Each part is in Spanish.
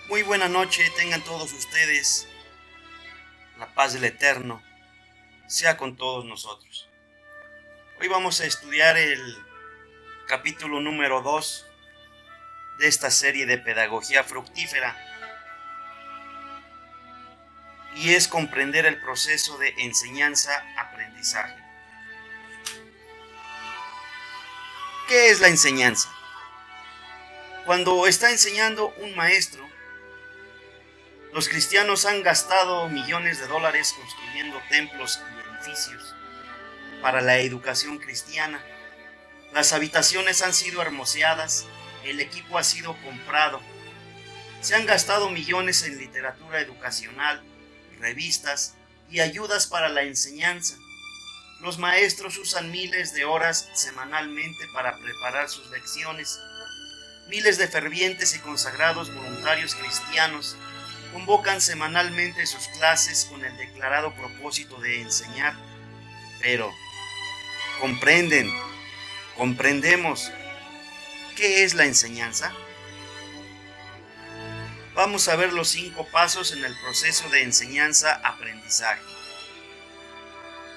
Muy buena noche, tengan todos ustedes. La paz del Eterno sea con todos nosotros. Hoy vamos a estudiar el capítulo número 2 de esta serie de pedagogía fructífera y es comprender el proceso de enseñanza-aprendizaje. ¿Qué es la enseñanza? Cuando está enseñando un maestro, los cristianos han gastado millones de dólares construyendo templos y edificios para la educación cristiana. Las habitaciones han sido hermoseadas, el equipo ha sido comprado, se han gastado millones en literatura educacional, revistas y ayudas para la enseñanza. Los maestros usan miles de horas semanalmente para preparar sus lecciones. Miles de fervientes y consagrados voluntarios cristianos convocan semanalmente sus clases con el declarado propósito de enseñar. Pero, ¿comprendemos qué es la enseñanza? Vamos a ver los 5 pasos en el proceso de enseñanza-aprendizaje.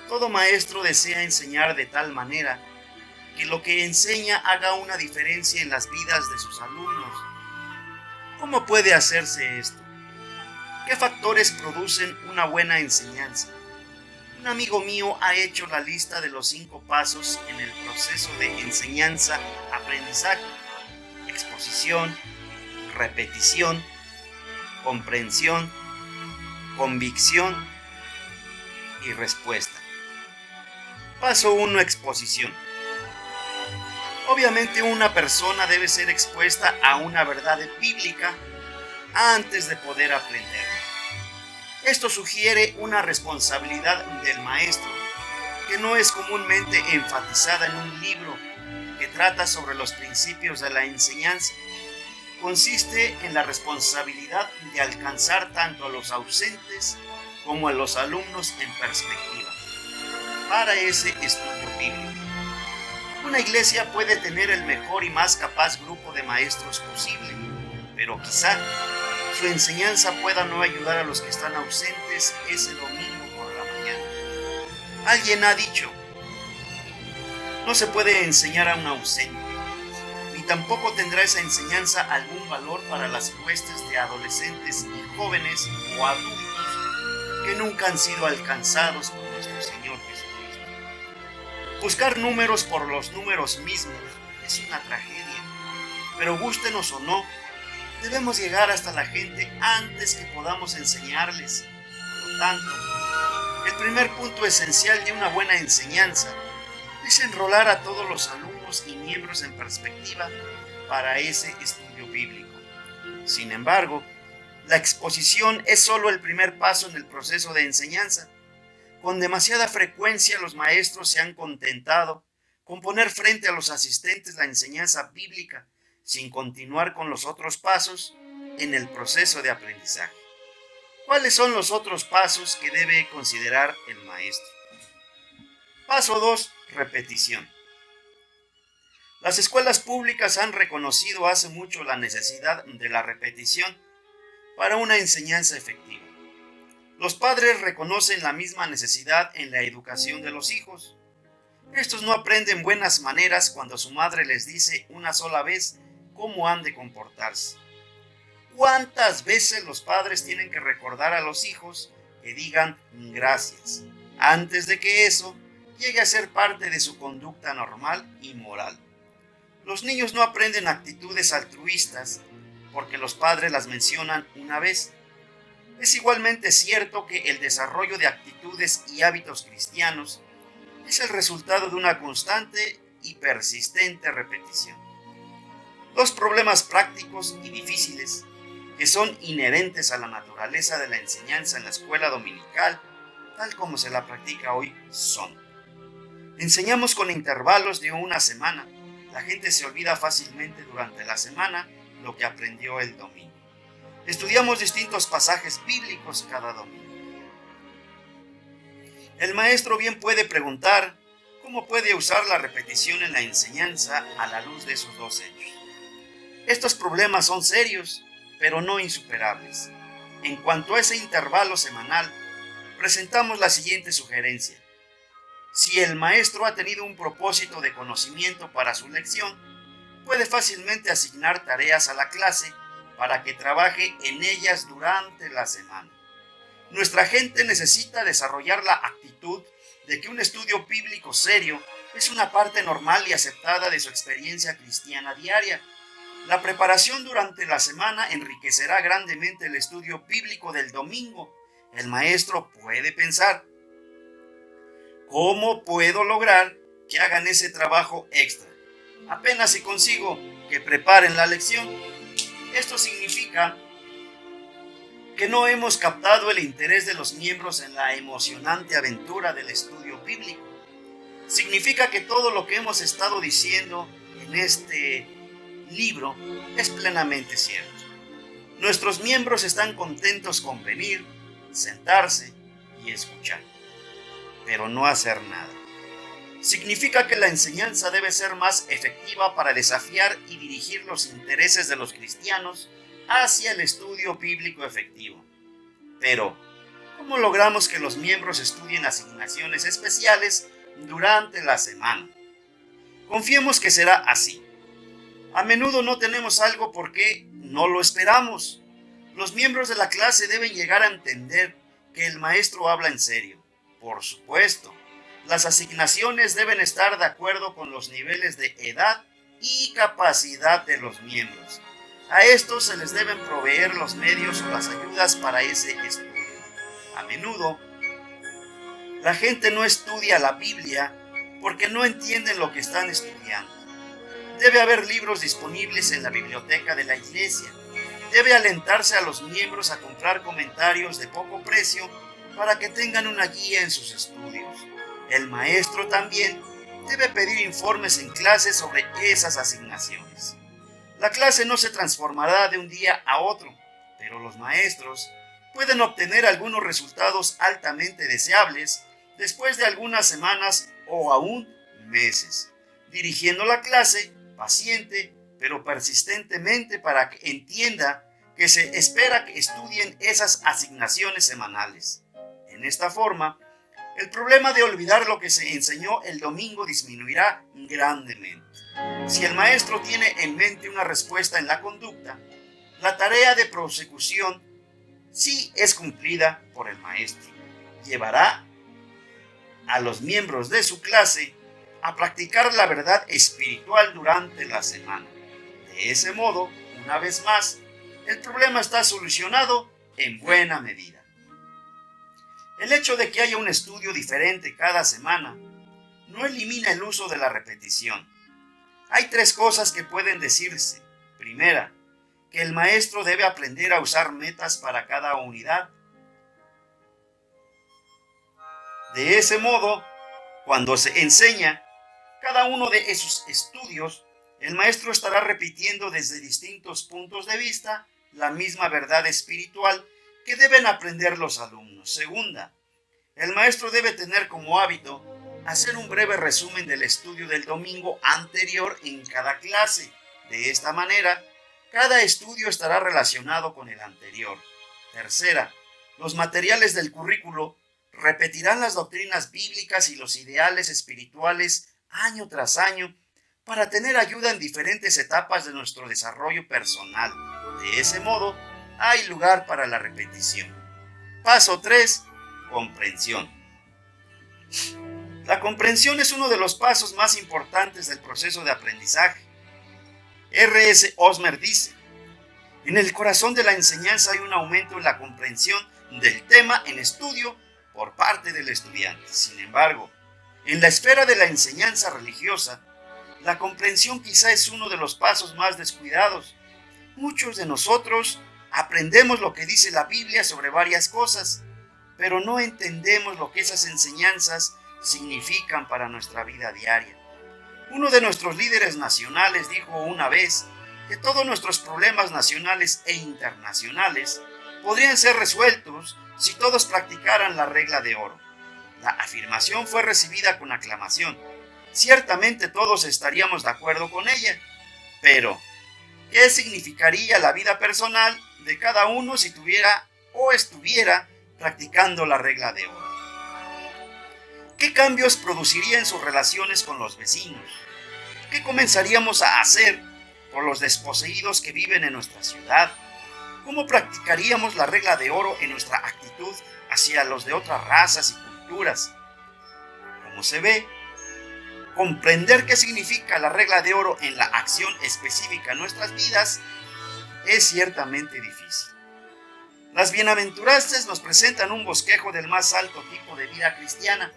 Todo maestro desea enseñar de tal manera que lo que enseña haga una diferencia en las vidas de sus alumnos. ¿Cómo puede hacerse esto? ¿Qué factores producen una buena enseñanza? Un amigo mío ha hecho la lista de los 5 pasos en el proceso de enseñanza-aprendizaje: exposición, repetición, comprensión, convicción y respuesta. Paso 1. Exposición. Obviamente una persona debe ser expuesta a una verdad bíblica antes de poder aprender. Esto sugiere una responsabilidad del maestro que no es comúnmente enfatizada en un libro que trata sobre los principios de la enseñanza. Consiste en la responsabilidad de alcanzar tanto a los ausentes como a los alumnos en perspectiva para ese estudio bíblico. Una iglesia puede tener el mejor y más capaz grupo de maestros posible, pero quizá su enseñanza pueda no ayudar a los que están ausentes ese domingo por la mañana. Alguien ha dicho: no se puede enseñar a un ausente, ni tampoco tendrá esa enseñanza algún valor para las huestes de adolescentes y jóvenes o adultos que nunca han sido alcanzados por nuestro Señor Jesucristo. Buscar números por los números mismos es una tragedia, pero gústenos o no, debemos llegar hasta la gente antes que podamos enseñarles. Por lo tanto, el primer punto esencial de una buena enseñanza es enrolar a todos los alumnos y miembros en perspectiva para ese estudio bíblico. Sin embargo, la exposición es solo el primer paso en el proceso de enseñanza. Con demasiada frecuencia los maestros se han contentado con poner frente a los asistentes la enseñanza bíblica sin continuar con los otros pasos en el proceso de aprendizaje. ¿Cuáles son los otros pasos que debe considerar el maestro? Paso 2. Repetición. Las escuelas públicas han reconocido hace mucho la necesidad de la repetición para una enseñanza efectiva. Los padres reconocen la misma necesidad en la educación de los hijos. Estos no aprenden buenas maneras cuando su madre les dice una sola vez cómo han de comportarse. ¿Cuántas veces los padres tienen que recordar a los hijos que digan gracias antes de que eso llegue a ser parte de su conducta normal y moral? Los niños no aprenden actitudes altruistas porque los padres las mencionan una vez. Es igualmente cierto que el desarrollo de actitudes y hábitos cristianos es el resultado de una constante y persistente repetición. Dos problemas prácticos y difíciles que son inherentes a la naturaleza de la enseñanza en la escuela dominical, tal como se la practica hoy, son: enseñamos con intervalos de una semana. La gente se olvida fácilmente durante la semana lo que aprendió el domingo. Estudiamos distintos pasajes bíblicos cada domingo. El maestro bien puede preguntar cómo puede usar la repetición en la enseñanza a la luz de esos dos hechos. Estos problemas son serios pero no insuperables. En cuanto a ese intervalo semanal, presentamos la siguiente sugerencia. Si el maestro ha tenido un propósito de conocimiento para su lección, puede fácilmente asignar tareas a la clase para que trabaje en ellas durante la semana. Nuestra gente necesita desarrollar la actitud de que un estudio bíblico serio es una parte normal y aceptada de su experiencia cristiana diaria. La preparación durante la semana enriquecerá grandemente el estudio bíblico del domingo. El maestro puede pensar, ¿cómo puedo lograr que hagan ese trabajo extra? Apenas si consigo que preparen la lección. Esto significa que no hemos captado el interés de los miembros en la emocionante aventura del estudio bíblico. Significa que todo lo que hemos estado diciendo en este libro es plenamente cierto. Nuestros miembros están contentos con venir, sentarse y escuchar, pero no hacer nada. Significa que la enseñanza debe ser más efectiva para desafiar y dirigir los intereses de los cristianos hacia el estudio bíblico efectivo. Pero, ¿cómo logramos que los miembros estudien asignaciones especiales durante la semana? Confiemos que será así. A menudo no tenemos algo porque no lo esperamos. Los miembros de la clase deben llegar a entender que el maestro habla en serio. Por supuesto, las asignaciones deben estar de acuerdo con los niveles de edad y capacidad de los miembros. A estos se les deben proveer los medios o las ayudas para ese estudio. A menudo, la gente no estudia la Biblia porque no entienden lo que están estudiando. Debe haber libros disponibles en la biblioteca de la iglesia. Debe alentarse a los miembros a comprar comentarios de poco precio para que tengan una guía en sus estudios. El maestro también debe pedir informes en clase sobre esas asignaciones. La clase no se transformará de un día a otro, pero los maestros pueden obtener algunos resultados altamente deseables después de algunas semanas o aún meses, dirigiendo la clase paciente pero persistentemente para que entienda que se espera que estudien esas asignaciones semanales. En esta forma, el problema de olvidar lo que se enseñó el domingo disminuirá grandemente. Si el maestro tiene en mente una respuesta en la conducta, la tarea de prosecución, si es cumplida por el maestro, llevará a los miembros de su clase a practicar la verdad espiritual durante la semana. De ese modo, una vez más, el problema está solucionado en buena medida. El hecho de que haya un estudio diferente cada semana no elimina el uso de la repetición. Hay tres cosas que pueden decirse. Primera, que el maestro debe aprender a usar metas para cada unidad. De ese modo, cuando se enseña cada uno de esos estudios, el maestro estará repitiendo desde distintos puntos de vista la misma verdad espiritual que deben aprender los alumnos. Segunda, el maestro debe tener como hábito hacer un breve resumen del estudio del domingo anterior en cada clase. De esta manera, cada estudio estará relacionado con el anterior. Tercera, los materiales del currículo repetirán las doctrinas bíblicas y los ideales espirituales año tras año para tener ayuda en diferentes etapas de nuestro desarrollo personal. De ese modo, hay lugar para la repetición. Paso 3. Comprensión. La comprensión es uno de los pasos más importantes del proceso de aprendizaje. R.S. Osmer dice, en el corazón de la enseñanza hay un aumento en la comprensión del tema en estudio por parte del estudiante. Sin embargo, en la esfera de la enseñanza religiosa, la comprensión quizá es uno de los pasos más descuidados. Muchos de nosotros aprendemos lo que dice la Biblia sobre varias cosas, pero no entendemos lo que esas enseñanzas significan para nuestra vida diaria. Uno de nuestros líderes nacionales dijo una vez que todos nuestros problemas nacionales e internacionales podrían ser resueltos si todos practicaran la regla de oro. La afirmación fue recibida con aclamación. Ciertamente todos estaríamos de acuerdo con ella, pero ¿qué significaría la vida personal de cada uno si tuviera o estuviera practicando la regla de oro. ¿Qué cambios produciría en sus relaciones con los vecinos? ¿Qué comenzaríamos a hacer por los desposeídos que viven en nuestra ciudad? ¿Cómo practicaríamos la regla de oro en nuestra actitud hacia los de otras razas y culturas? Como se ve, comprender qué significa la regla de oro en la acción específica en nuestras vidas es ciertamente difícil. Las bienaventuranzas nos presentan un bosquejo del más alto tipo de vida cristiana.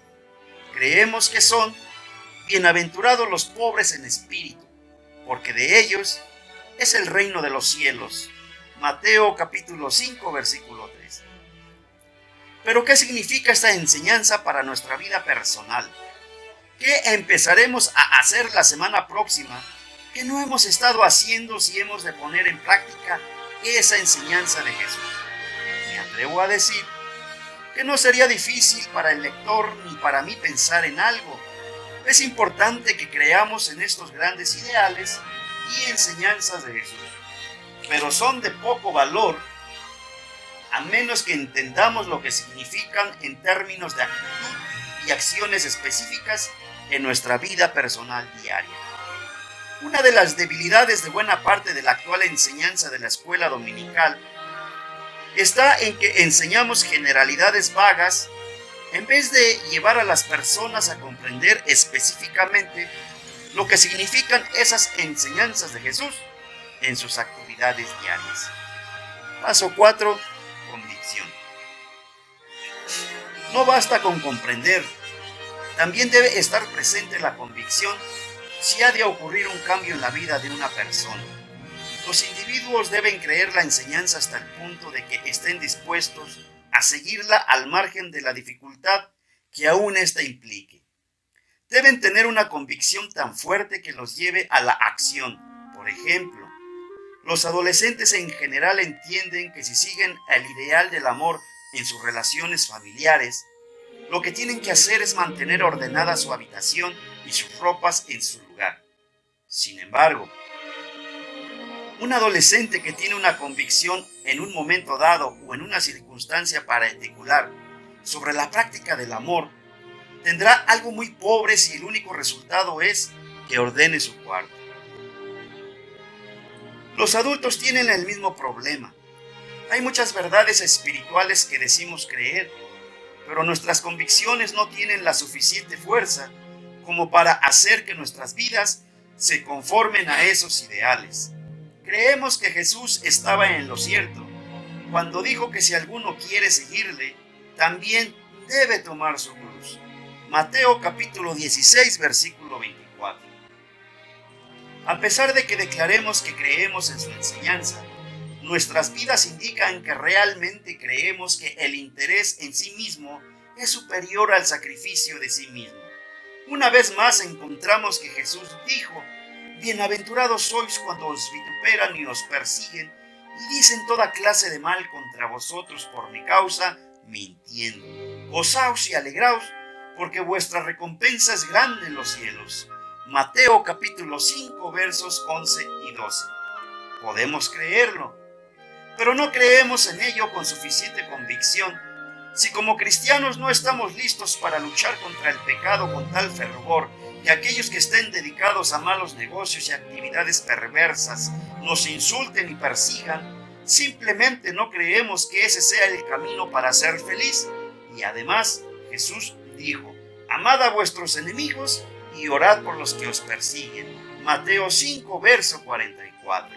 Creemos que son bienaventurados los pobres en espíritu, porque de ellos es el reino de los cielos. Mateo capítulo 5, versículo 3. Pero ¿qué significa esta enseñanza para nuestra vida personal? ¿Qué empezaremos a hacer la semana próxima que no hemos estado haciendo si hemos de poner en práctica esa enseñanza de Jesús? Me atrevo a decir que no sería difícil para el lector ni para mí pensar en algo. Es importante que creamos en estos grandes ideales y enseñanzas de Jesús, pero son de poco valor a menos que entendamos lo que significan en términos de actitud y acciones específicas en nuestra vida personal diaria. Una de las debilidades de buena parte de la actual enseñanza de la escuela dominical está en que enseñamos generalidades vagas en vez de llevar a las personas a comprender específicamente lo que significan esas enseñanzas de Jesús en sus actividades diarias. Paso 4. Convicción. No basta con comprender, también debe estar presente la convicción si ha de ocurrir un cambio en la vida de una persona. Los individuos deben creer la enseñanza hasta el punto de que estén dispuestos a seguirla al margen de la dificultad que aún ésta implique. Deben tener una convicción tan fuerte que los lleve a la acción. Por ejemplo, los adolescentes en general entienden que si siguen el ideal del amor en sus relaciones familiares, lo que tienen que hacer es mantener ordenada su habitación y sus ropas en su lugar. Sin embargo, un adolescente que tiene una convicción en un momento dado o en una circunstancia particular sobre la práctica del amor, tendrá algo muy pobre si el único resultado es que ordene su cuarto. Los adultos tienen el mismo problema. Hay muchas verdades espirituales que decimos creer, pero nuestras convicciones no tienen la suficiente fuerza como para hacer que nuestras vidas se conformen a esos ideales. Creemos que Jesús estaba en lo cierto cuando dijo que si alguno quiere seguirle, también debe tomar su cruz. Mateo capítulo 16, versículo 24. A pesar de que declaremos que creemos en su enseñanza, nuestras vidas indican que realmente creemos que el interés en sí mismo es superior al sacrificio de sí mismo. Una vez más encontramos que Jesús dijo: bienaventurados sois cuando os vituperan y os persiguen y dicen toda clase de mal contra vosotros por mi causa, mintiendo. Gozaos y alegraos, porque vuestra recompensa es grande en los cielos. Mateo capítulo 5, versos 11 y 12. Podemos creerlo, pero no creemos en ello con suficiente convicción. Si como cristianos no estamos listos para luchar contra el pecado con tal fervor, que aquellos que estén dedicados a malos negocios y actividades perversas nos insulten y persigan, simplemente no creemos que ese sea el camino para ser feliz. Y además, Jesús dijo: amad a vuestros enemigos y orad por los que os persiguen. Mateo 5, verso 44.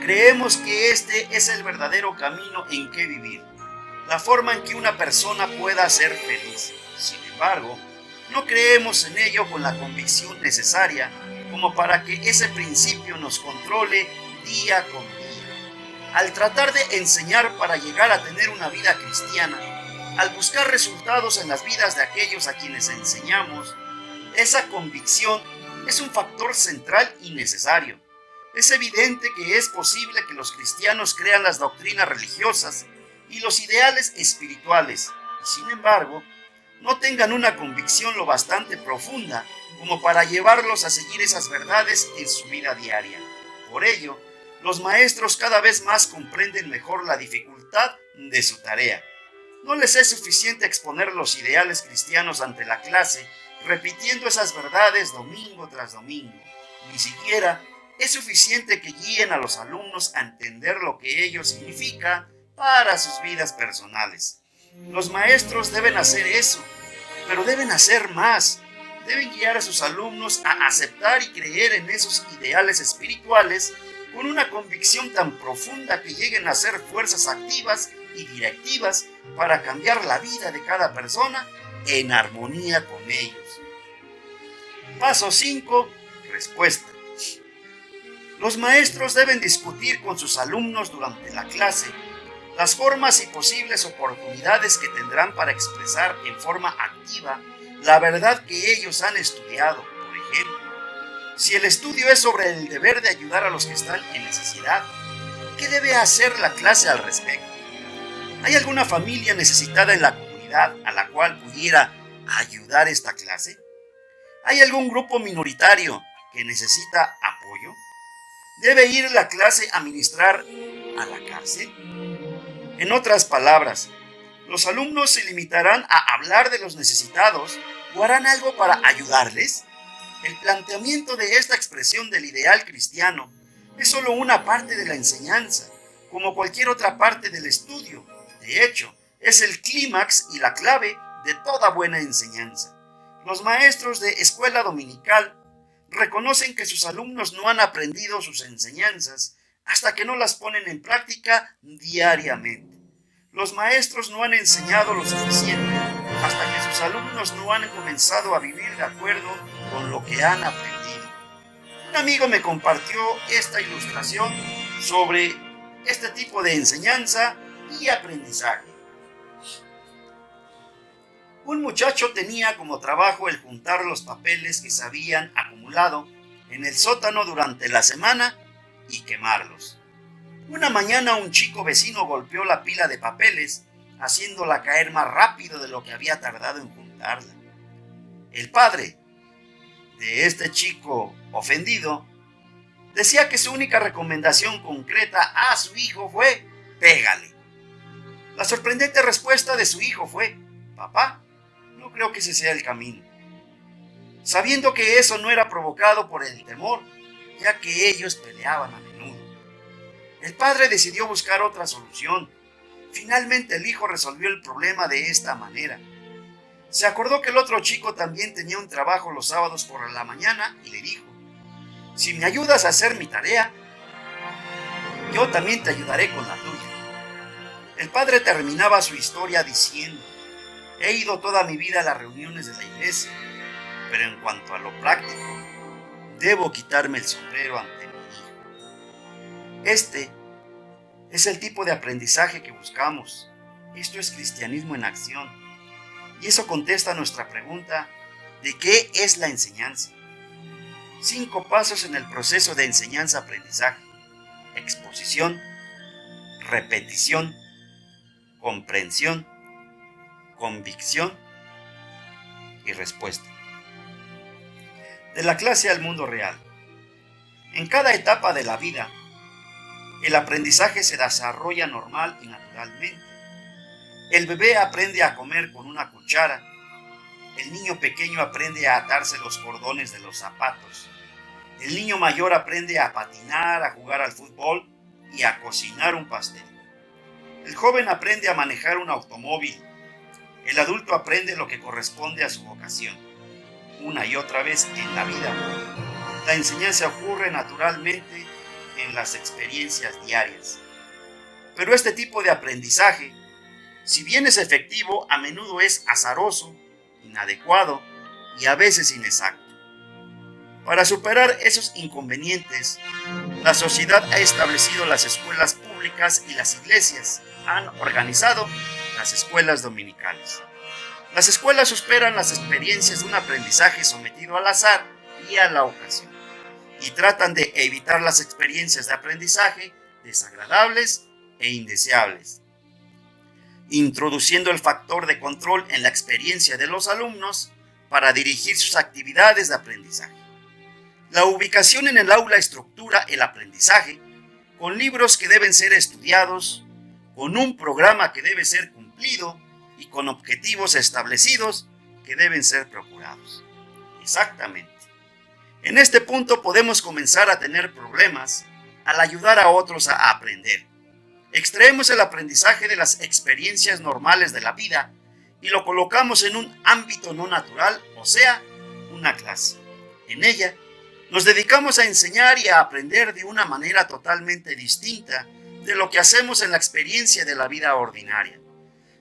Creemos que este es el verdadero camino en que vivir, la forma en que una persona pueda ser feliz. Sin embargo, no creemos en ello con la convicción necesaria como para que ese principio nos controle día con día. Al tratar de enseñar para llegar a tener una vida cristiana, al buscar resultados en las vidas de aquellos a quienes enseñamos, esa convicción es un factor central y necesario. Es evidente que es posible que los cristianos crean las doctrinas religiosas y los ideales espirituales, y sin embargo, no tengan una convicción lo bastante profunda como para llevarlos a seguir esas verdades en su vida diaria. Por ello, Los maestros cada vez más comprenden mejor la dificultad de su tarea. No les es suficiente exponer los ideales cristianos ante la clase, repitiendo esas verdades domingo tras domingo. Ni siquiera es suficiente que guíen a los alumnos a entender lo que ello significa para sus vidas personales. Los maestros deben hacer eso, pero deben hacer más. Deben guiar a sus alumnos a aceptar y creer en esos ideales espirituales con una convicción tan profunda que lleguen a ser fuerzas activas y directivas para cambiar la vida de cada persona en armonía con ellos. Paso 5. Respuesta. Los maestros deben discutir con sus alumnos durante la clase las formas y posibles oportunidades que tendrán para expresar en forma activa la verdad que ellos han estudiado. Por ejemplo, si el estudio es sobre el deber de ayudar a los que están en necesidad, ¿qué debe hacer la clase al respecto? ¿Hay alguna familia necesitada en la comunidad a la cual pudiera ayudar esta clase? ¿Hay algún grupo minoritario que necesita apoyo? ¿Debe ir la clase a ministrar a la cárcel? En otras palabras, ¿los alumnos se limitarán a hablar de los necesitados o harán algo para ayudarles? El planteamiento de esta expresión del ideal cristiano es solo una parte de la enseñanza, como cualquier otra parte del estudio. De hecho, es el clímax y la clave de toda buena enseñanza. Los maestros de escuela dominical reconocen que sus alumnos no han aprendido sus enseñanzas hasta que no las ponen en práctica diariamente. Los maestros no han enseñado lo suficiente hasta que sus alumnos no han comenzado a vivir de acuerdo con lo que han aprendido. Un amigo me compartió esta ilustración sobre este tipo de enseñanza y aprendizaje. Un muchacho tenía como trabajo el juntar los papeles que se habían acumulado en el sótano durante la semana y quemarlos. Una mañana un chico vecino golpeó la pila de papeles, haciéndola caer más rápido de lo que había tardado en juntarla. El padre de este chico ofendido decía que su única recomendación concreta a su hijo fue: pégale. La sorprendente respuesta de su hijo fue: papá, no creo que ese sea el camino. Sabiendo que eso no era provocado por el temor, ya que ellos peleaban a menudo, el padre decidió buscar otra solución. Finalmente el hijo resolvió el problema de esta manera. Se acordó que el otro chico también tenía un trabajo los sábados por la mañana y le dijo: si me ayudas a hacer mi tarea, yo también te ayudaré con la tuya. El padre terminaba su historia diciendo: he ido toda mi vida a las reuniones de la iglesia, pero en cuanto a lo práctico, debo quitarme el sombrero ante mi hijo. Este es el tipo de aprendizaje que buscamos. Esto es cristianismo en acción. Y eso contesta a nuestra pregunta de qué es la enseñanza. 5 pasos en el proceso de enseñanza-aprendizaje: exposición, repetición, comprensión, convicción y respuesta. De la clase al mundo real. En cada etapa de la vida, el aprendizaje se desarrolla normal y naturalmente. El bebé aprende a comer con una cuchara. El niño pequeño aprende a atarse los cordones de los zapatos. El niño mayor aprende a patinar, a jugar al fútbol y a cocinar un pastel. El joven aprende a manejar un automóvil. El adulto aprende lo que corresponde a su vocación. Una y otra vez en la vida, la enseñanza ocurre naturalmente en las experiencias diarias. Pero este tipo de aprendizaje, si bien es efectivo, a menudo es azaroso, inadecuado y a veces inexacto. Para superar esos inconvenientes, la sociedad ha establecido las escuelas públicas y las iglesias han organizado las escuelas dominicales. Las escuelas superan las experiencias de un aprendizaje sometido al azar y a la ocasión, y tratan de evitar las experiencias de aprendizaje desagradables e indeseables, introduciendo el factor de control en la experiencia de los alumnos para dirigir sus actividades de aprendizaje. La ubicación en el aula estructura el aprendizaje, con libros que deben ser estudiados, con un programa que debe ser cumplido y con objetivos establecidos que deben ser procurados. Exactamente. En este punto podemos comenzar a tener problemas al ayudar a otros a aprender. Extraemos el aprendizaje de las experiencias normales de la vida y lo colocamos en un ámbito no natural, o sea, una clase. En ella, nos dedicamos a enseñar y a aprender de una manera totalmente distinta de lo que hacemos en la experiencia de la vida ordinaria.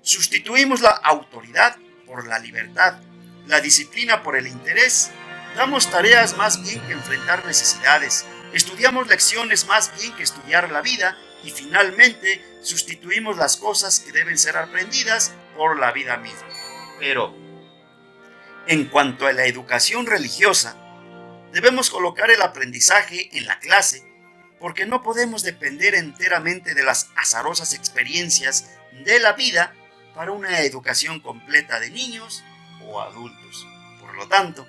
Sustituimos la autoridad por la libertad, la disciplina por el interés, damos tareas más bien que enfrentar necesidades, estudiamos lecciones más bien que estudiar la vida y finalmente sustituimos las cosas que deben ser aprendidas por la vida misma. Pero, en cuanto a la educación religiosa, debemos colocar el aprendizaje en la clase porque no podemos depender enteramente de las azarosas experiencias de la vida para una educación completa de niños o adultos. Por lo tanto,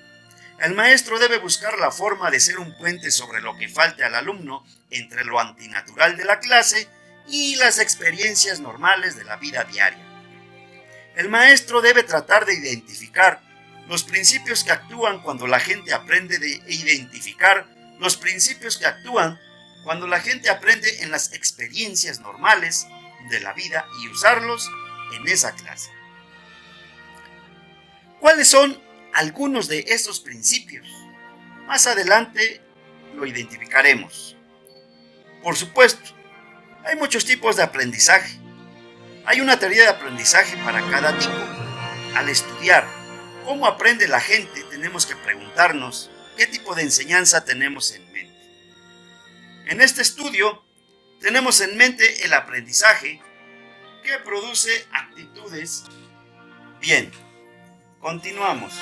el maestro debe buscar la forma de ser un puente sobre lo que falte al alumno entre lo antinatural de la clase y las experiencias normales de la vida diaria. El maestro debe tratar de identificar los principios que actúan cuando la gente aprende en las experiencias normales de la vida y usarlos en esa clase. ¿Cuáles son algunos de estos principios? Más adelante lo identificaremos. Por supuesto, hay muchos tipos de aprendizaje. Hay una teoría de aprendizaje para cada tipo. Al estudiar cómo aprende la gente, tenemos que preguntarnos qué tipo de enseñanza tenemos en mente. En este estudio, tenemos en mente el aprendizaje que produce actitudes. Bien, continuamos.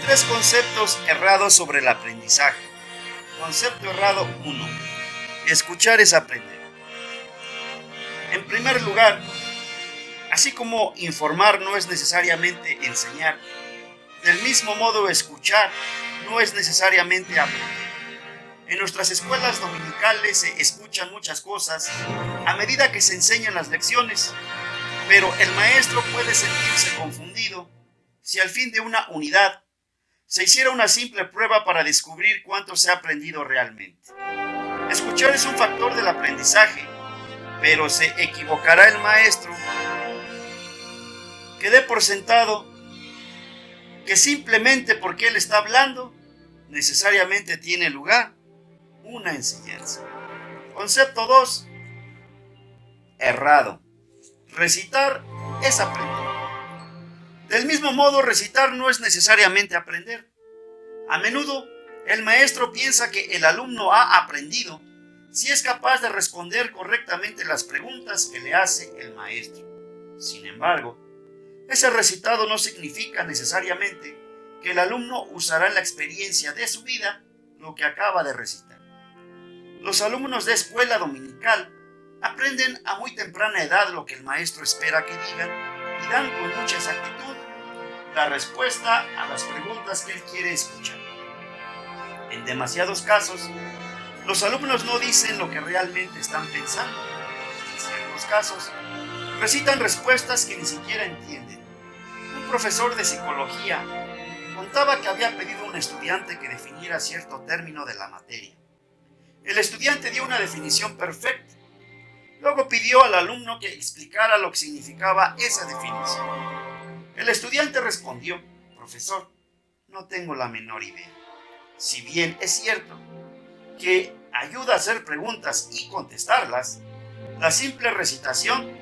3 conceptos errados sobre el aprendizaje. Concepto errado 1. Escuchar es aprender. En primer lugar, así como informar no es necesariamente enseñar, del mismo modo escuchar no es necesariamente aprender. En nuestras escuelas dominicales se escuchan muchas cosas a medida que se enseñan las lecciones, pero el maestro puede sentirse confundido si al fin de una unidad se hiciera una simple prueba para descubrir cuánto se ha aprendido realmente. Escuchar es un factor del aprendizaje, pero se equivocará el maestro que dé por sentado que simplemente porque él está hablando, necesariamente tiene lugar una enseñanza. Concepto 2. Errado. Recitar es aprender. Del mismo modo, recitar no es necesariamente aprender. A menudo, el maestro piensa que el alumno ha aprendido si es capaz de responder correctamente las preguntas que le hace el maestro. Sin embargo, ese recitado no significa necesariamente que el alumno usará en la experiencia de su vida lo que acaba de recitar. Los alumnos de escuela dominical aprenden a muy temprana edad lo que el maestro espera que digan y dan con mucha exactitud la respuesta a las preguntas que él quiere escuchar. En demasiados casos, los alumnos no dicen lo que realmente están pensando. En ciertos casos, recitan respuestas que ni siquiera entienden. Un profesor de psicología contaba que había pedido a un estudiante que definiera cierto término de la materia. El estudiante dio una definición perfecta. Luego pidió al alumno que explicara lo que significaba esa definición. El estudiante respondió: profesor, no tengo la menor idea. Si bien es cierto que ayuda a hacer preguntas y contestarlas, la simple recitación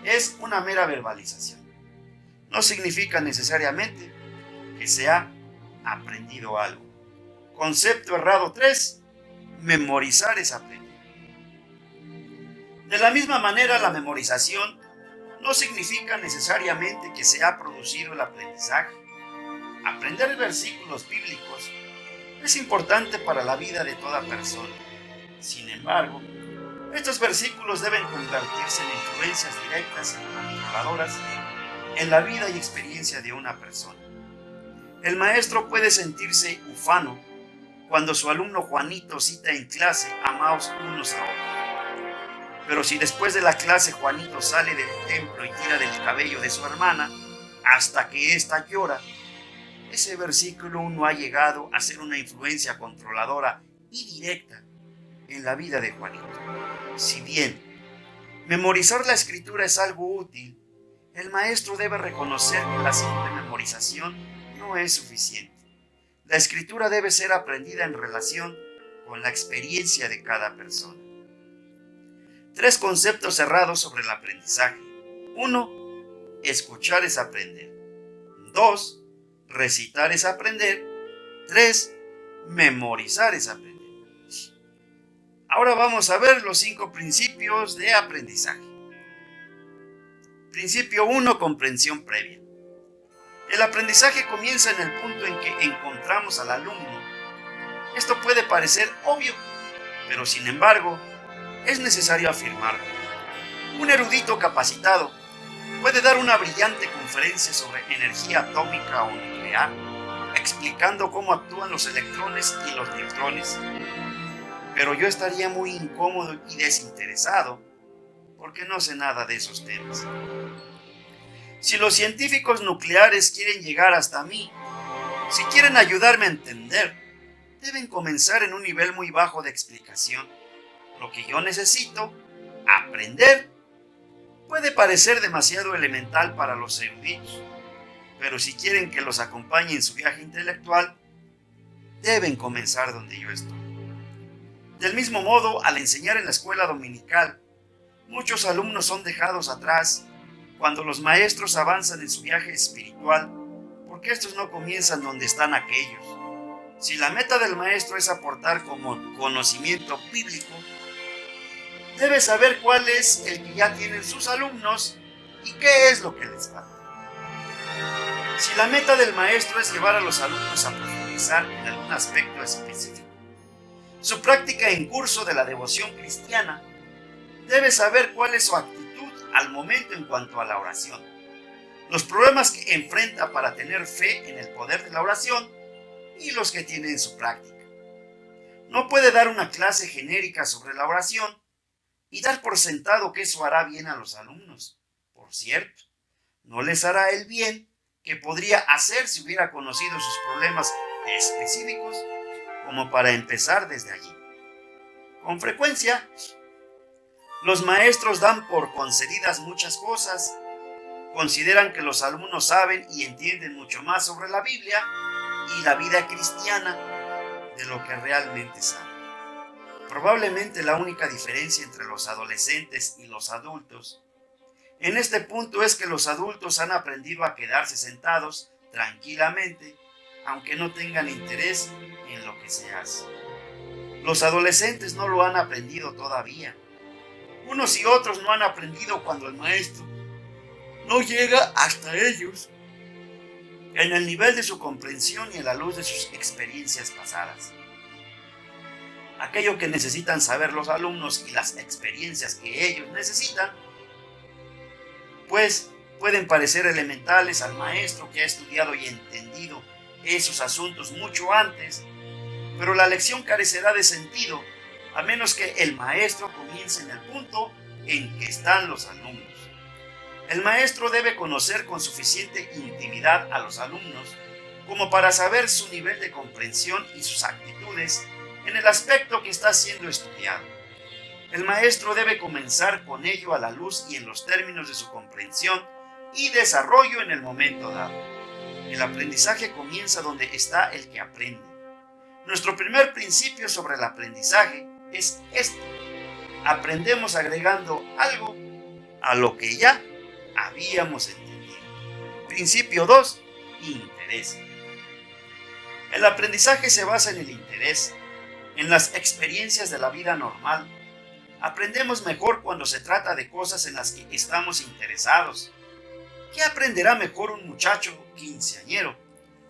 es una mera verbalización. No significa necesariamente que se ha aprendido algo. Concepto errado 3. Memorizar es aprender. De la misma manera, la memorización no significa necesariamente que se ha producido el aprendizaje. Aprender versículos bíblicos es importante para la vida de toda persona. Sin embargo, estos versículos deben convertirse en influencias directas y controladoras en la vida y experiencia de una persona. El maestro puede sentirse ufano cuando su alumno Juanito cita en clase: amaos unos a otros. Pero si después de la clase Juanito sale del templo y tira del cabello de su hermana hasta que ésta llora, ese versículo no ha llegado a ser una influencia controladora y directa en la vida de Juanito. Si bien memorizar la escritura es algo útil, el maestro debe reconocer que la simple memorización no es suficiente. La escritura debe ser aprendida en relación con la experiencia de cada persona. 3 conceptos cerrados sobre el aprendizaje. 1. Escuchar es aprender. 2. Recitar es aprender. 3. Memorizar es aprender. Ahora vamos a ver los 5 principios de aprendizaje. Principio 1. Comprensión previa. El aprendizaje comienza en el punto en que encontramos al alumno. Esto puede parecer obvio, pero sin embargo, es necesario afirmarlo. Un erudito capacitado puede dar una brillante conferencia sobre energía atómica o nuclear, explicando cómo actúan los electrones y los neutrones. Pero yo estaría muy incómodo y desinteresado porque no sé nada de esos temas. Si los científicos nucleares quieren llegar hasta mí, si quieren ayudarme a entender, deben comenzar en un nivel muy bajo de explicación. Lo que yo necesito aprender puede parecer demasiado elemental para los eruditos, pero si quieren que los acompañe en su viaje intelectual, deben comenzar donde yo estoy. Del mismo modo, al enseñar en la escuela dominical, muchos alumnos son dejados atrás cuando los maestros avanzan en su viaje espiritual, porque estos no comienzan donde están aquellos. Si la meta del maestro es aportar como conocimiento bíblico, debe saber cuál es el que ya tienen sus alumnos y qué es lo que les falta. Si la meta del maestro es llevar a los alumnos a profundizar en algún aspecto específico, su práctica en curso de la devoción cristiana, debe saber cuál es su actitud al momento en cuanto a la oración, los problemas que enfrenta para tener fe en el poder de la oración y los que tiene en su práctica. No puede dar una clase genérica sobre la oración y dar por sentado que eso hará bien a los alumnos. Por cierto, no les hará el bien que podría hacer si hubiera conocido sus problemas específicos, como para empezar desde allí. Con frecuencia, los maestros dan por concedidas muchas cosas, consideran que los alumnos saben y entienden mucho más sobre la Biblia y la vida cristiana de lo que realmente saben. Probablemente la única diferencia entre los adolescentes y los adultos en este punto es que los adultos han aprendido a quedarse sentados tranquilamente, aunque no tengan interés en lo que se hace. Los adolescentes no lo han aprendido todavía. Unos y otros no han aprendido cuando el maestro no llega hasta ellos en el nivel de su comprensión y a la luz de sus experiencias pasadas. Aquello que necesitan saber los alumnos y las experiencias que ellos necesitan, pues pueden parecer elementales al maestro que ha estudiado y entendido esos asuntos mucho antes, pero la lección carecerá de sentido a menos que el maestro comience en el punto en que están los alumnos. El maestro debe conocer con suficiente intimidad a los alumnos como para saber su nivel de comprensión y sus actitudes en el aspecto que está siendo estudiado. El maestro debe comenzar con ello a la luz y en los términos de su comprensión y desarrollo en el momento dado. El aprendizaje comienza donde está el que aprende. Nuestro primer principio sobre el aprendizaje es este: aprendemos agregando algo a lo que ya habíamos entendido. Principio 2. Interés. El aprendizaje se basa en el interés, en las experiencias de la vida normal. Aprendemos mejor cuando se trata de cosas en las que estamos interesados. ¿Qué aprenderá mejor un muchacho quinceañero?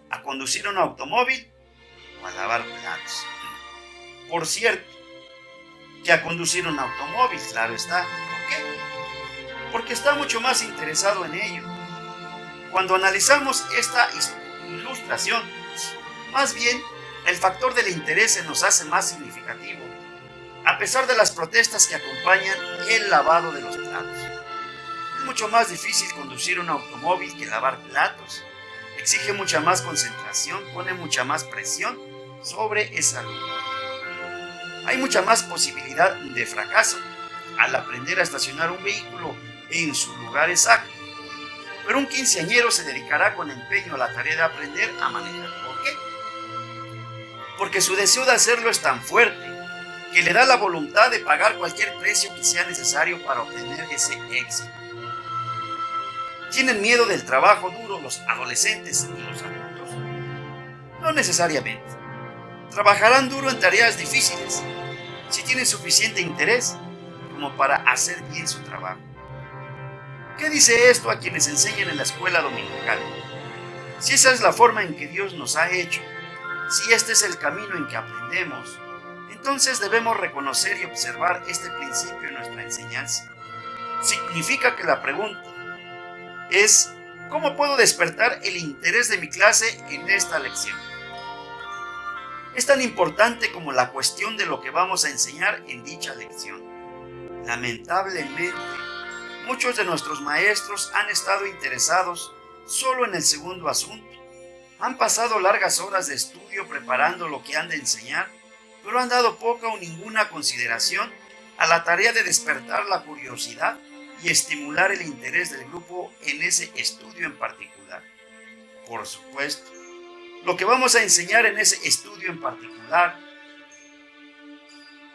¿A conducir un automóvil o a lavar platos? Por cierto, que a conducir un automóvil, claro está. ¿Por qué? Porque está mucho más interesado en ello. Cuando analizamos esta ilustración, más bien el factor del interés se nos hace más significativo, a pesar de las protestas que acompañan el lavado de los platos. Es mucho más difícil conducir un automóvil que lavar platos. Exige mucha más concentración, pone mucha más presión sobre esa luz. Hay mucha más posibilidad de fracaso al aprender a estacionar un vehículo en su lugar exacto. Pero un quinceañero se dedicará con empeño a la tarea de aprender a manejar. ¿Por qué? Porque su deseo de hacerlo es tan fuerte que le da la voluntad de pagar cualquier precio que sea necesario para obtener ese éxito. ¿Tienen miedo del trabajo duro los adolescentes y los adultos? No necesariamente. Trabajarán duro en tareas difíciles si tienen suficiente interés como para hacer bien su trabajo. ¿Qué dice esto a quienes enseñan en la escuela dominical? Si esa es la forma en que Dios nos ha hecho, si este es el camino en que aprendemos, entonces debemos reconocer y observar este principio en nuestra enseñanza. Significa que la pregunta es: ¿cómo puedo despertar el interés de mi clase en esta lección? Es tan importante como la cuestión de lo que vamos a enseñar en dicha lección. Lamentablemente, muchos de nuestros maestros han estado interesados solo en el segundo asunto. Han pasado largas horas de estudio preparando lo que han de enseñar, pero han dado poca o ninguna consideración a la tarea de despertar la curiosidad y estimular el interés del grupo en ese estudio en particular. Por supuesto, lo que vamos a enseñar en ese estudio en particular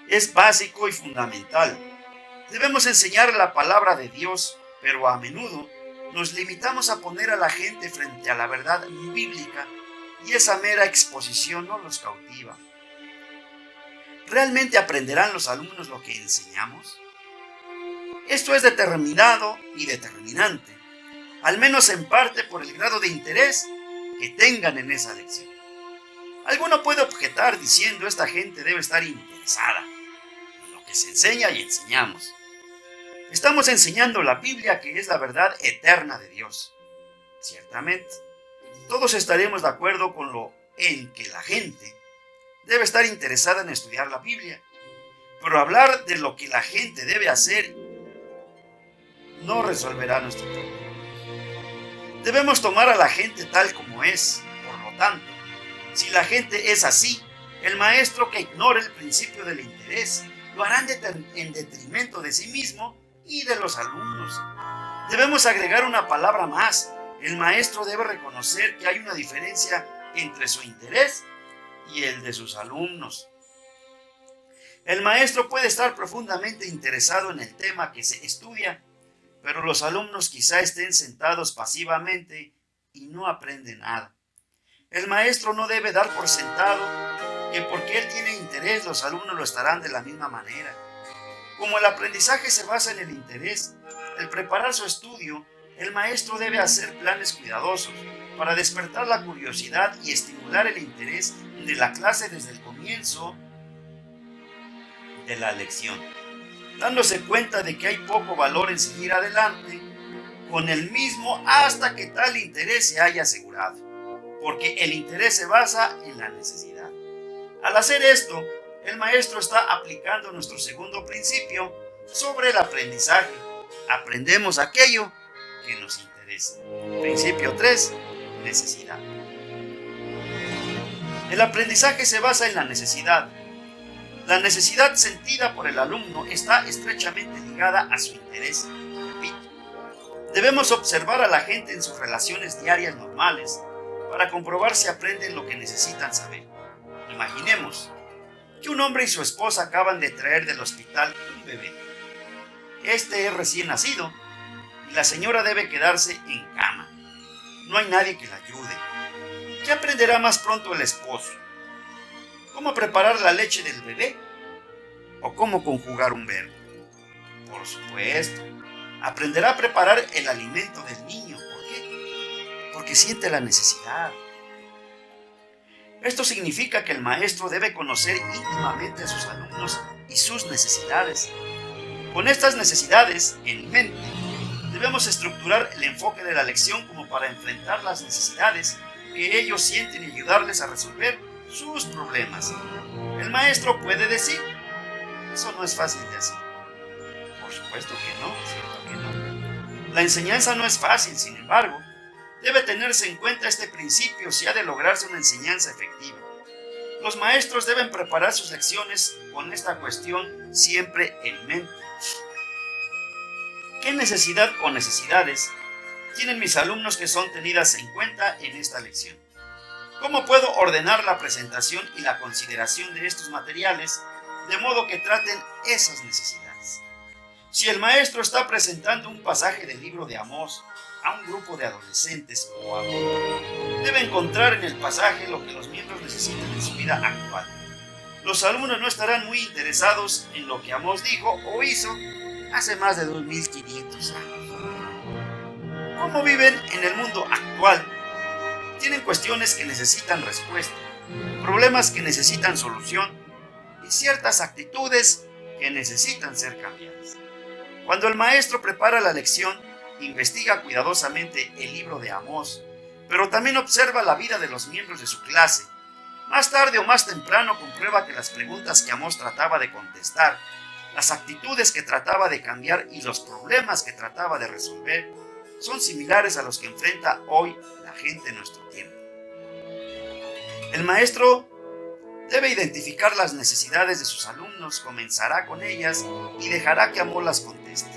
es básico y fundamental. Debemos enseñar la palabra de Dios, pero a menudo nos limitamos a poner a la gente frente a la verdad bíblica y esa mera exposición no los cautiva. ¿Realmente aprenderán los alumnos lo que enseñamos? Esto es determinado y determinante, al menos en parte por el grado de interés que tengan en esa lección. Alguno puede objetar diciendo: esta gente debe estar interesada en lo que se enseña y enseñamos. Estamos enseñando la Biblia, que es la verdad eterna de Dios. Ciertamente, todos estaremos de acuerdo con lo en que la gente debe estar interesada en estudiar la Biblia, pero hablar de lo que la gente debe hacer no resolverá nuestro problema. Debemos tomar a la gente tal como es. Por lo tanto, si la gente es así, el maestro que ignore el principio del interés lo hará en detrimento de sí mismo y de los alumnos. Debemos agregar una palabra más. El maestro debe reconocer que hay una diferencia entre su interés y el de sus alumnos. El maestro puede estar profundamente interesado en el tema que se estudia, pero los alumnos quizá estén sentados pasivamente y no aprenden nada. El maestro no debe dar por sentado que porque él tiene interés, los alumnos lo estarán de la misma manera. Como el aprendizaje se basa en el interés, al preparar su estudio, el maestro debe hacer planes cuidadosos para despertar la curiosidad y estimular el interés de la clase desde el comienzo de la lección, dándose cuenta de que hay poco valor en seguir adelante con el mismo hasta que tal interés se haya asegurado, porque el interés se basa en la necesidad. Al hacer esto, el maestro está aplicando nuestro segundo principio sobre el aprendizaje. Aprendemos aquello que nos interesa. Principio 3. Necesidad. El aprendizaje se basa en la necesidad. La necesidad sentida por el alumno está estrechamente ligada a su interés. Repito, debemos observar a la gente en sus relaciones diarias normales para comprobar si aprenden lo que necesitan saber. Imaginemos que un hombre y su esposa acaban de traer del hospital un bebé. Este es recién nacido y la señora debe quedarse en cama. No hay nadie que la ayude. ¿Qué aprenderá más pronto el esposo? ¿Cómo preparar la leche del bebé? ¿O cómo conjugar un verbo? Por supuesto, aprenderá a preparar el alimento del niño. ¿Por qué? Porque siente la necesidad. Esto significa que el maestro debe conocer íntimamente a sus alumnos y sus necesidades. Con estas necesidades en mente, debemos estructurar el enfoque de la lección como para enfrentar las necesidades que ellos sienten y ayudarles a resolver sus problemas. El maestro puede decir, eso no es fácil de hacer. Por supuesto que no, cierto que no. La enseñanza no es fácil, sin embargo, debe tenerse en cuenta este principio si ha de lograrse una enseñanza efectiva. Los maestros deben preparar sus lecciones con esta cuestión siempre en mente. ¿Qué necesidad o necesidades tienen mis alumnos que son tenidas en cuenta en esta lección? ¿Cómo puedo ordenar la presentación y la consideración de estos materiales de modo que traten esas necesidades? Si el maestro está presentando un pasaje del libro de Amós a un grupo de adolescentes o adultos, debe encontrar en el pasaje lo que los miembros necesitan en su vida actual. Los alumnos no estarán muy interesados en lo que Amós dijo o hizo hace más de 2500 años. ¿Cómo viven en el mundo actual? Tienen cuestiones que necesitan respuesta, problemas que necesitan solución y ciertas actitudes que necesitan ser cambiadas. Cuando el maestro prepara la lección, investiga cuidadosamente el libro de Amós, pero también observa la vida de los miembros de su clase. Más tarde o más temprano comprueba que las preguntas que Amós trataba de contestar, las actitudes que trataba de cambiar y los problemas que trataba de resolver son similares a los que enfrenta hoy la gente en nuestro tiempo. El maestro debe identificar las necesidades de sus alumnos, comenzará con ellas y dejará que Amós las conteste.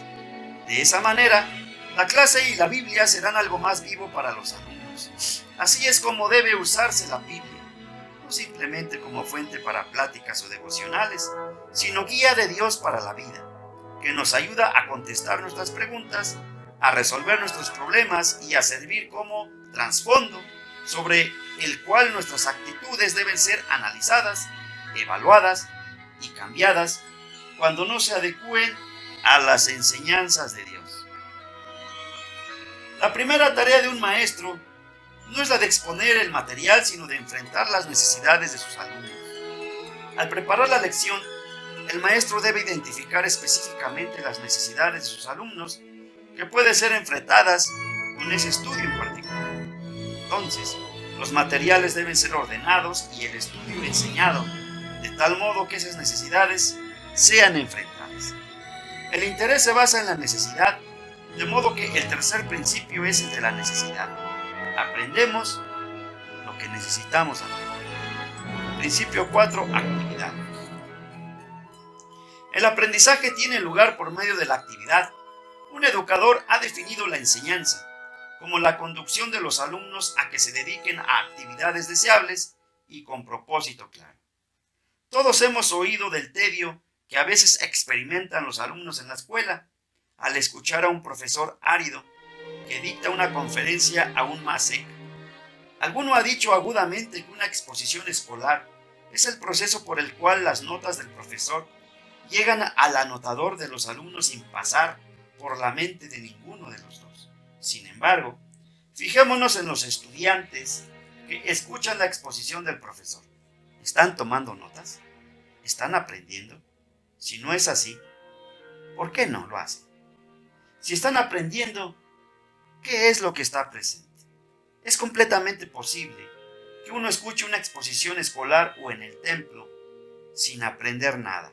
De esa manera, la clase y la Biblia serán algo más vivo para los alumnos. Así es como debe usarse la Biblia, no simplemente como fuente para pláticas o devocionales, sino guía de Dios para la vida, que nos ayuda a contestar nuestras preguntas, a resolver nuestros problemas y a servir como trasfondo sobre el cual nuestras actitudes deben ser analizadas, evaluadas y cambiadas cuando no se adecúen a las enseñanzas de Dios. La primera tarea de un maestro no es la de exponer el material, sino de enfrentar las necesidades de sus alumnos. Al preparar la lección, el maestro debe identificar específicamente las necesidades de sus alumnos que pueden ser enfrentadas con ese estudio en particular. Entonces, los materiales deben ser ordenados y el estudio enseñado, de tal modo que esas necesidades sean enfrentadas. El interés se basa en la necesidad, de modo que el tercer principio es el de la necesidad. Aprendemos lo que necesitamos aprender. Principio 4. Actividad. El aprendizaje tiene lugar por medio de la actividad. Un educador ha definido la enseñanza como la conducción de los alumnos a que se dediquen a actividades deseables y con propósito claro. Todos hemos oído del tedio que a veces experimentan los alumnos en la escuela al escuchar a un profesor árido que dicta una conferencia aún más seca. Alguno ha dicho agudamente que una exposición escolar es el proceso por el cual las notas del profesor llegan al anotador de los alumnos sin pasar por la mente de ninguno de los dos. Sin embargo, fijémonos en los estudiantes que escuchan la exposición del profesor. ¿Están tomando notas? ¿Están aprendiendo? Si no es así, ¿por qué no lo hacen? Si están aprendiendo, ¿qué es lo que está presente? Es completamente posible que uno escuche una exposición escolar o en el templo sin aprender nada.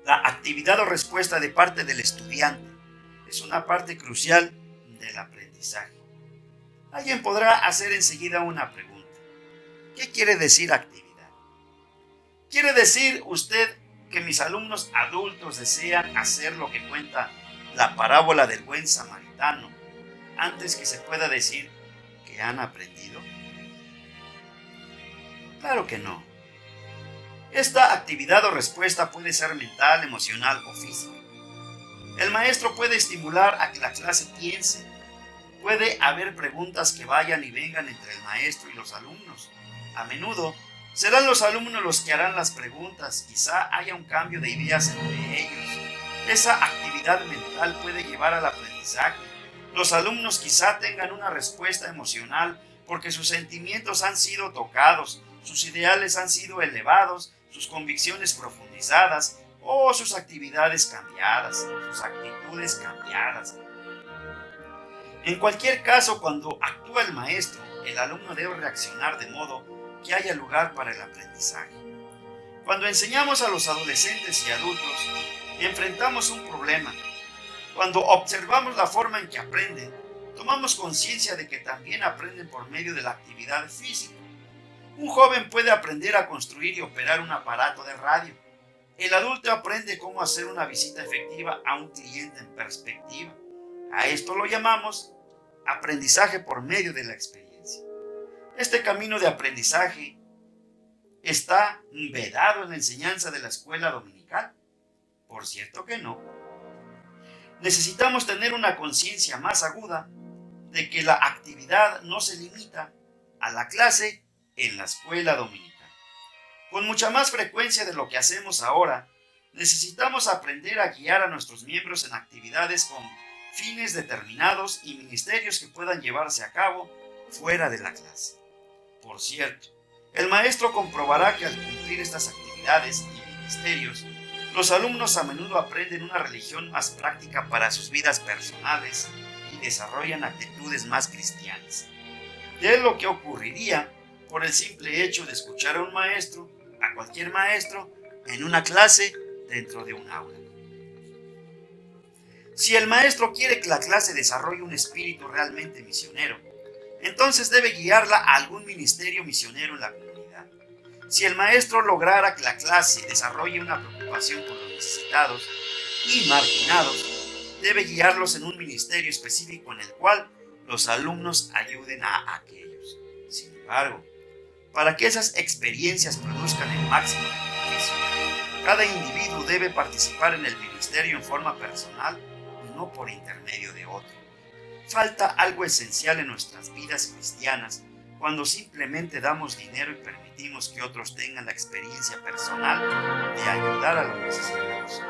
La actividad o respuesta de parte del estudiante es una parte crucial del aprendizaje. Alguien podrá hacer enseguida una pregunta. ¿Qué quiere decir actividad? ¿Quiere decir usted que mis alumnos adultos desean hacer lo que cuenta la parábola del buen samaritano antes que se pueda decir que han aprendido? Claro que no. Esta actividad o respuesta puede ser mental, emocional o física. El maestro puede estimular a que la clase piense. Puede haber preguntas que vayan y vengan entre el maestro y los alumnos. A menudo serán los alumnos los que harán las preguntas. Quizá haya un cambio de ideas entre ellos. Esa actividad mental puede llevar al aprendizaje. Los alumnos quizá tengan una respuesta emocional porque sus sentimientos han sido tocados, sus ideales han sido elevados, sus convicciones profundizadas o sus actividades cambiadas, sus actitudes cambiadas. En cualquier caso, cuando actúa el maestro, el alumno debe reaccionar de modo que haya lugar para el aprendizaje. Cuando enseñamos a los adolescentes y adultos, enfrentamos un problema. Cuando observamos la forma en que aprenden, tomamos conciencia de que también aprenden por medio de la actividad física. Un joven puede aprender a construir y operar un aparato de radio. El adulto aprende cómo hacer una visita efectiva a un cliente en perspectiva. A esto lo llamamos aprendizaje por medio de la experiencia. Este camino de aprendizaje está vedado en la enseñanza de la escuela dominical. Por cierto que no. Necesitamos tener una conciencia más aguda de que la actividad no se limita a la clase en la escuela dominical. Con mucha más frecuencia de lo que hacemos ahora, necesitamos aprender a guiar a nuestros miembros en actividades con fines determinados y ministerios que puedan llevarse a cabo fuera de la clase. Por cierto, el maestro comprobará que al cumplir estas actividades y ministerios, los alumnos a menudo aprenden una religión más práctica para sus vidas personales y desarrollan actitudes más cristianas. De lo que ocurriría por el simple hecho de escuchar a un maestro, a cualquier maestro, en una clase dentro de un aula. Si el maestro quiere que la clase desarrolle un espíritu realmente misionero, entonces debe guiarla a algún ministerio misionero en la comunidad. Si el maestro lograra que la clase desarrolle una preocupación por los necesitados y marginados, debe guiarlos en un ministerio específico en el cual los alumnos ayuden a aquellos. Sin embargo, para que esas experiencias produzcan el máximo beneficio, cada individuo debe participar en el ministerio en forma personal y no por intermedio de otro. Falta algo esencial en nuestras vidas cristianas cuando simplemente damos dinero y permitimos que otros tengan la experiencia personal de ayudar a los necesitados.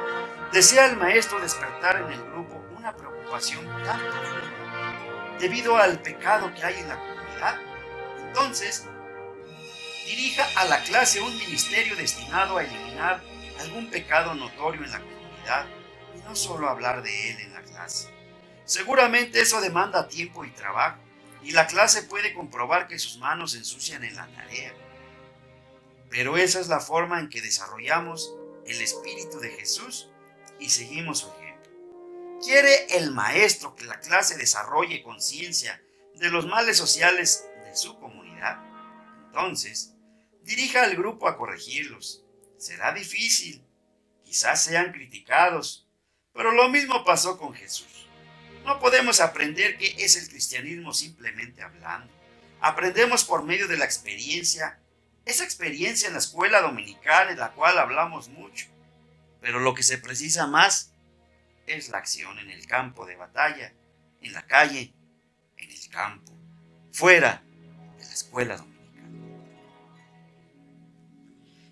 ¿Desea el maestro despertar en el grupo una preocupación tan profunda debido al pecado que hay en la comunidad? Entonces, dirija a la clase un ministerio destinado a eliminar algún pecado notorio en la comunidad y no solo hablar de él en la clase. Seguramente eso demanda tiempo y trabajo, y la clase puede comprobar que sus manos se ensucian en la tarea. Pero esa es la forma en que desarrollamos el Espíritu de Jesús y seguimos su ejemplo. ¿Quiere el maestro que la clase desarrolle conciencia de los males sociales de su comunidad? Entonces, dirija al grupo a corregirlos. Será difícil, quizás sean criticados, pero lo mismo pasó con Jesús. No podemos aprender qué es el cristianismo simplemente hablando. Aprendemos por medio de la experiencia, esa experiencia en la escuela dominical en la cual hablamos mucho. Pero lo que se precisa más es la acción en el campo de batalla, en la calle, en el campo, fuera de la escuela dominical.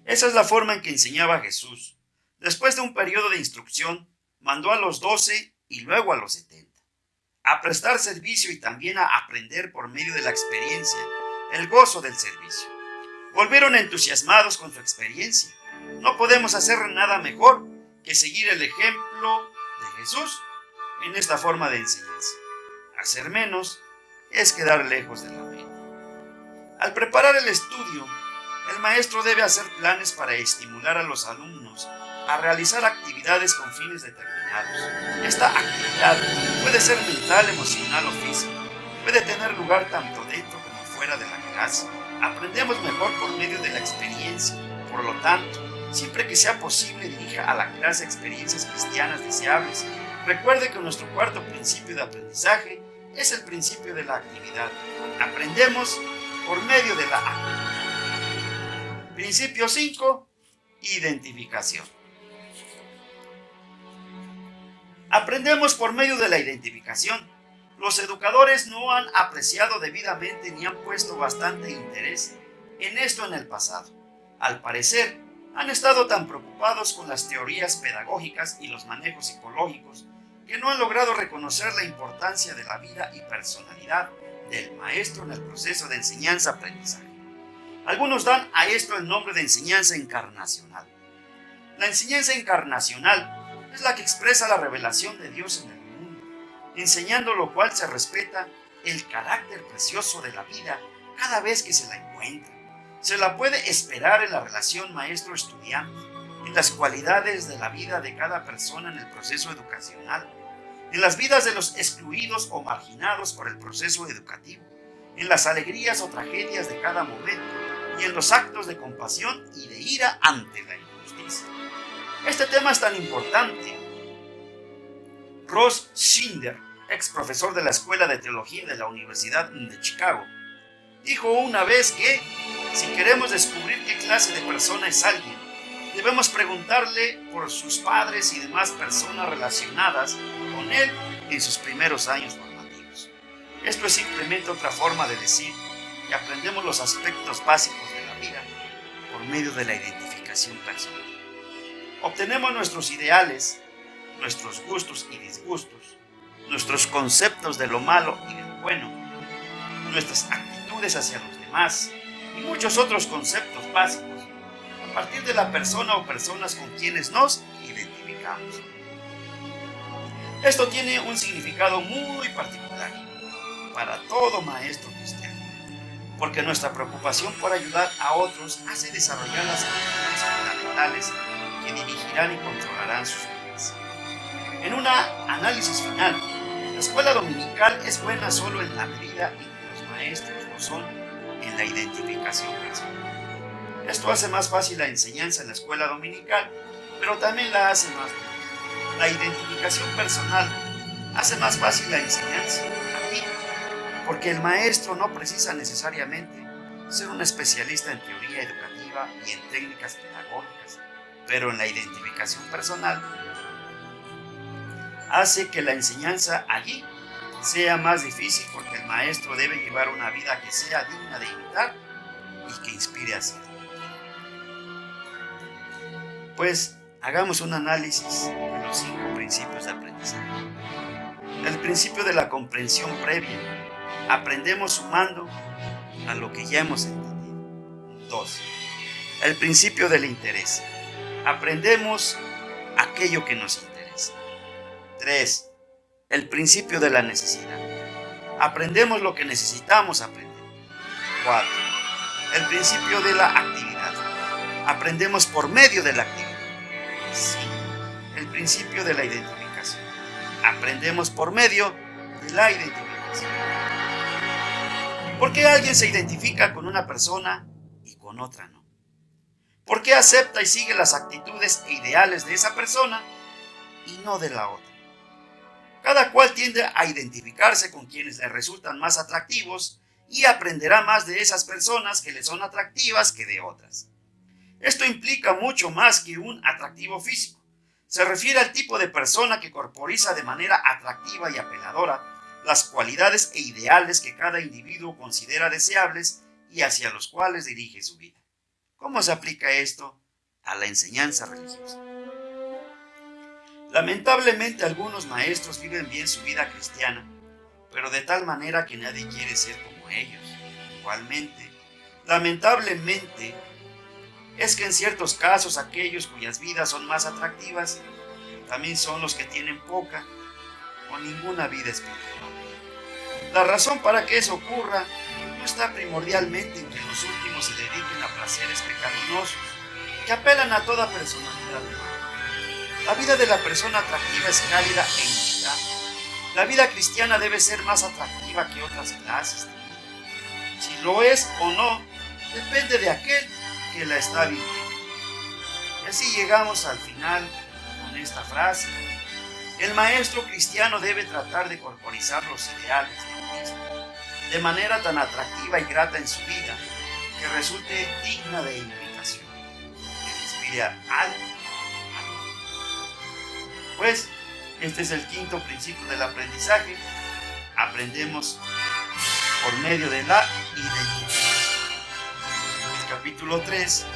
Esa es la forma en que enseñaba Jesús. Después de un periodo de instrucción, mandó a los 12 y luego a los 70. A prestar servicio y también a aprender por medio de la experiencia el gozo del servicio. Volvieron entusiasmados con su experiencia. No podemos hacer nada mejor que seguir el ejemplo de Jesús en esta forma de enseñanza. Hacer menos es quedar lejos de la meta. Al preparar el estudio, el maestro debe hacer planes para estimular a los alumnos a realizar actividades con fines determinados. Esta actividad puede ser mental, emocional o física. Puede tener lugar tanto dentro como fuera de la clase. Aprendemos mejor por medio de la experiencia. Por lo tanto, siempre que sea posible, dirija a la clase experiencias cristianas deseables. Recuerde que nuestro cuarto principio de aprendizaje es el principio de la actividad. Aprendemos por medio de la actividad. Principio 5. Identificación. Aprendemos por medio de la identificación. Los educadores no han apreciado debidamente ni han puesto bastante interés en esto en el pasado. Al parecer, han estado tan preocupados con las teorías pedagógicas y los manejos psicológicos que no han logrado reconocer la importancia de la vida y personalidad del maestro en el proceso de enseñanza-aprendizaje. Algunos dan a esto el nombre de enseñanza encarnacional. La enseñanza encarnacional es la que expresa la revelación de Dios en el mundo, enseñando lo cual se respeta el carácter precioso de la vida cada vez que se la encuentra. Se la puede esperar en la relación maestro-estudiante, en las cualidades de la vida de cada persona en el proceso educacional, en las vidas de los excluidos o marginados por el proceso educativo, en las alegrías o tragedias de cada momento y en los actos de compasión y de ira ante la injusticia. Este tema es tan importante. Ross Schinder, ex profesor de la Escuela de Teología de la Universidad de Chicago, dijo una vez que si queremos descubrir qué clase de persona es alguien, debemos preguntarle por sus padres y demás personas relacionadas con él en sus primeros años formativos. Esto es simplemente otra forma de decir que aprendemos los aspectos básicos de la vida por medio de la identificación personal. Obtenemos nuestros ideales, nuestros gustos y disgustos, nuestros conceptos de lo malo y de lo bueno, nuestras actitudes hacia los demás y muchos otros conceptos básicos a partir de la persona o personas con quienes nos identificamos. Esto tiene un significado muy particular para todo maestro cristiano, porque nuestra preocupación por ayudar a otros hace desarrollar las actitudes fundamentales que dirigirán y controlarán sus vidas. En un análisis final, la escuela dominical es buena solo en la medida en que los maestros lo son en la identificación personal. Esto hace más fácil la enseñanza en la escuela dominical, pero también la hace más dura. La identificación personal hace más fácil la enseñanza aquí, porque el maestro no precisa necesariamente ser un especialista en teoría educativa y en técnicas pedagógicas, pero en la identificación personal hace que la enseñanza allí sea más difícil porque el maestro debe llevar una vida que sea digna de imitar y que inspire a ser. Pues hagamos un análisis de los 5 principios de aprendizaje. El principio de la comprensión previa. Aprendemos sumando a lo que ya hemos entendido. 2. El principio del interés. Aprendemos aquello que nos interesa. 3. El principio de la necesidad. Aprendemos lo que necesitamos aprender. 4. El principio de la actividad. Aprendemos por medio de la actividad. 5. El principio de la identificación. Aprendemos por medio de la identificación. ¿Por qué alguien se identifica con una persona y con otra no? ¿Por qué acepta y sigue las actitudes e ideales de esa persona y no de la otra? Cada cual tiende a identificarse con quienes le resultan más atractivos y aprenderá más de esas personas que le son atractivas que de otras. Esto implica mucho más que un atractivo físico. Se refiere al tipo de persona que corporiza de manera atractiva y apeladora las cualidades e ideales que cada individuo considera deseables y hacia los cuales dirige su vida. ¿Cómo se aplica esto a la enseñanza religiosa? Lamentablemente algunos maestros viven bien su vida cristiana, pero de tal manera que nadie quiere ser como ellos. Igualmente, lamentablemente, es que en ciertos casos aquellos cuyas vidas son más atractivas también son los que tienen poca o ninguna vida espiritual. La razón para que eso ocurra no está primordialmente en que los últimos se dediquen a placeres pecaminosos que apelan a toda personalidad humana. La vida de la persona atractiva es cálida e invitada. La vida cristiana debe ser más atractiva que otras clases de vida. Si lo es o no, depende de aquel que la está viviendo. Y así llegamos al final con esta frase. El maestro cristiano debe tratar de corporizar los ideales de Cristo de manera tan atractiva y grata en su vida que resulte digna de imitación, que inspire a alguien. Pues este es el 5º principio del aprendizaje. Aprendemos por medio de la identificación. El capítulo 3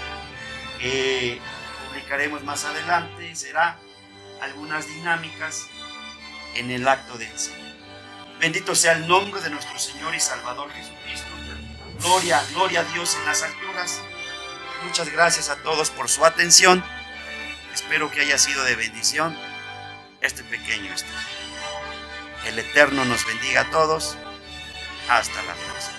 que publicaremos más adelante será algunas dinámicas en el acto de enseñar. Bendito sea el nombre de nuestro Señor y Salvador Jesucristo. Gloria, gloria a Dios en las alturas. Muchas gracias a todos por su atención. Espero que haya sido de bendición este pequeño estudio. El Eterno nos bendiga a todos. Hasta la próxima.